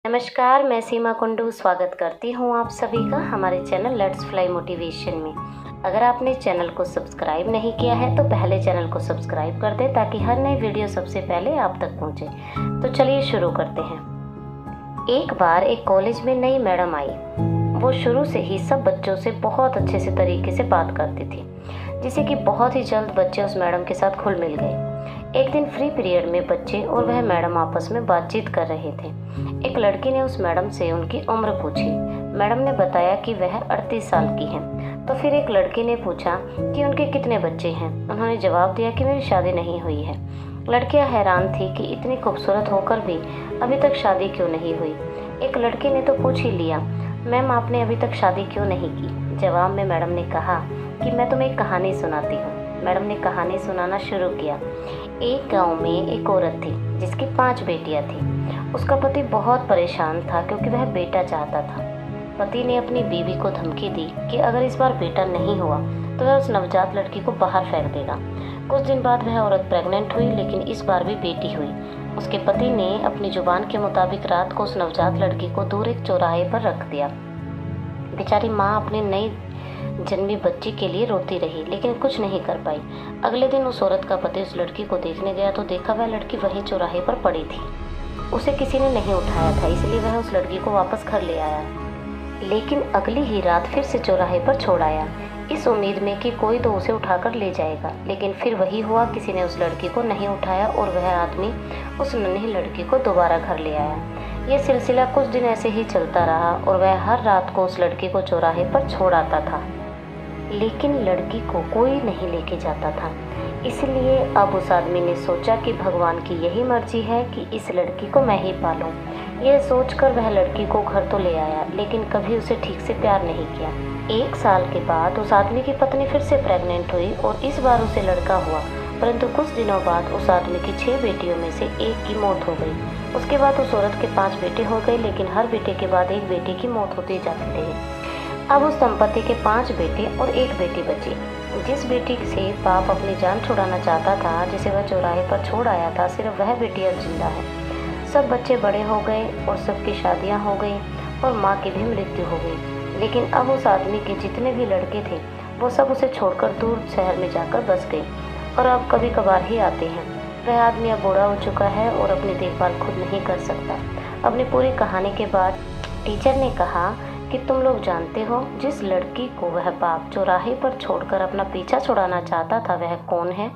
नमस्कार, मैं सीमा कुंडू स्वागत करती हूँ आप सभी का हमारे चैनल लेट्स फ्लाई मोटिवेशन में। अगर आपने चैनल को सब्सक्राइब नहीं किया है तो पहले चैनल को सब्सक्राइब कर दें ताकि हर नई वीडियो सबसे पहले आप तक पहुँचे। तो चलिए शुरू करते हैं। एक बार एक कॉलेज में नई मैडम आई। वो शुरू से ही सब बच्चों से बहुत अच्छे से तरीके से बात करती थी, जिससे कि बहुत ही जल्द बच्चे उस मैडम के साथ घुल मिल गए। एक दिन फ्री पीरियड में बच्चे और वह मैडम आपस में बातचीत कर रहे थे। एक लड़की ने उस मैडम से उनकी उम्र पूछी। मैडम ने बताया कि वह 38 साल की हैं। तो फिर एक लड़के ने पूछा कि उनके कितने बच्चे हैं। उन्होंने जवाब दिया कि मेरी शादी नहीं हुई है। लड़कियां हैरान थी कि इतनी खूबसूरत होकर भी अभी तक शादी क्यों नहीं हुई। एक लड़के ने तो पूछ ही लिया, मैम आपने अभी तक शादी क्यों नहीं की। जवाब में मैडम ने कहा कि मैं तुम्हें एक कहानी सुनाती हूँ। मैडम ने कहानी सुनाना शुरू किया। एक गांव में एक औरत थी जिसकी 5 बेटियां थी। उसका पति बहुत परेशान था क्योंकि वह बेटा चाहता था। पति ने अपनी बीवी को धमकी दी कि अगर इस बार बेटा नहीं हुआ तो वह उस नवजात लड़की को बाहर फेंक देगा। कुछ दिन बाद वह औरत प्रेग्नेंट हुई, लेकिन इस बार भी बेटी हुई। उसके पति ने अपनी जुबान के मुताबिक रात को उस नवजात लड़की को दूर एक चौराहे पर रख दिया। बेचारी माँ अपने नई जन्मी बच्ची के लिए रोती रही, लेकिन कुछ नहीं कर पाई। अगले दिन उस औरत का पति उस लड़की को देखने गया तो देखा वह लड़की वहीं चौराहे पर पड़ी थी। उसे किसी ने नहीं उठाया था, इसलिए वह उस लड़की को वापस घर ले आया, लेकिन अगली ही रात फिर से चौराहे पर छोड़ आया, इस उम्मीद में कि कोई तो उसे उठाकर ले जाएगा। लेकिन फिर वही हुआ, किसी ने उस लड़की को नहीं उठाया और वह आदमी उस नन्ही लड़की को दोबारा घर ले आया। यह सिलसिला कुछ दिन ऐसे ही चलता रहा और वह हर रात को उस लड़की को चौराहे पर छोड़ आता था, लेकिन लड़की को कोई नहीं लेके जाता था। इसलिए अब उस आदमी ने सोचा कि भगवान की यही मर्जी है कि इस लड़की को मैं ही पालूं। यह सोचकर वह लड़की को घर तो ले आया, लेकिन कभी उसे ठीक से प्यार नहीं किया। 1 साल के बाद उस आदमी की पत्नी फिर से प्रेग्नेंट हुई और इस बार उसे लड़का हुआ, परंतु कुछ दिनों बाद उस आदमी की 6 बेटियों में से एक की मौत हो गई। उसके बाद उस औरत के 5 बेटे हो गए, लेकिन हर बेटे के बाद एक बेटे की मौत होती जाती रही। अब उस दंपति के 5 बेटे और एक बेटी बची। जिस बेटी से बाप अपनी जान छुड़ाना चाहता था, जिसे वह चौराहे पर छोड़ आया था, सिर्फ वह बेटी अब जिंदा है। सब बच्चे बड़े हो गए और सबकी शादियां हो गई और माँ की भी मृत्यु हो गई। लेकिन अब उस आदमी के जितने भी लड़के थे वो सब उसे छोड़कर दूर शहर में जाकर बस गए और अब कभी कभार ही आते हैं। वह आदमी अब बूढ़ा हो चुका है और अपनी देखभाल खुद नहीं कर सकता। अपनी पूरी कहानी के बाद टीचर ने कहा कि तुम लोग जानते हो जिस लड़की को वह बाप चौराहे पर छोड़कर अपना पीछा छुड़ाना चाहता था वह कौन है?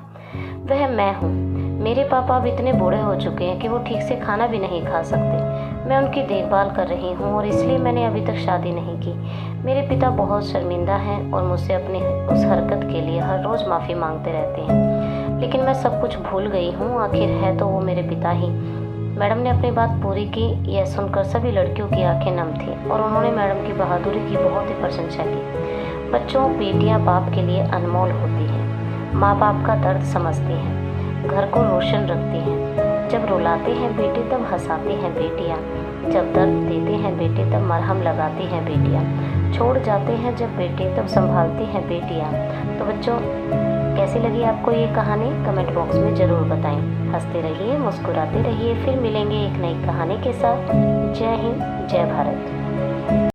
वह मैं हूँ। मेरे पापा अब इतने बूढ़े हो चुके हैं कि वो ठीक से खाना भी नहीं खा सकते। मैं उनकी देखभाल कर रही हूँ और इसलिए मैंने अभी तक शादी नहीं की। मेरे पिता बहुत शर्मिंदा हैं और मुझसे अपनी उस हरकत के लिए हर रोज़ माफ़ी मांगते रहते हैं, लेकिन मैं सब कुछ भूल गई हूँ। आखिर है तो वो मेरे पिता ही। मैडम ने अपनी बात पूरी की। यह सुनकर सभी लड़कियों की आंखें नम थीं और उन्होंने मैडम की बहादुरी की बहुत ही प्रशंसा की। बच्चों, बेटियां बाप के लिए अनमोल होती हैं। माँ बाप का दर्द समझती हैं, घर को रोशन रखती हैं। जब रुलाते हैं बेटे तब हंसाती हैं बेटियां, जब दर्द देते हैं बेटे तब मरहम लगाती हैं बेटियां, छोड़ जाते हैं जब बेटे तब संभालती हैं बेटियां। तो बच्चों, कैसी लगी आपको ये कहानी? कमेंट बॉक्स में ज़रूर बताएं। हंसते रहिए, मुस्कुराते रहिए। फिर मिलेंगे एक नई कहानी के साथ। जय हिंद, जय भारत।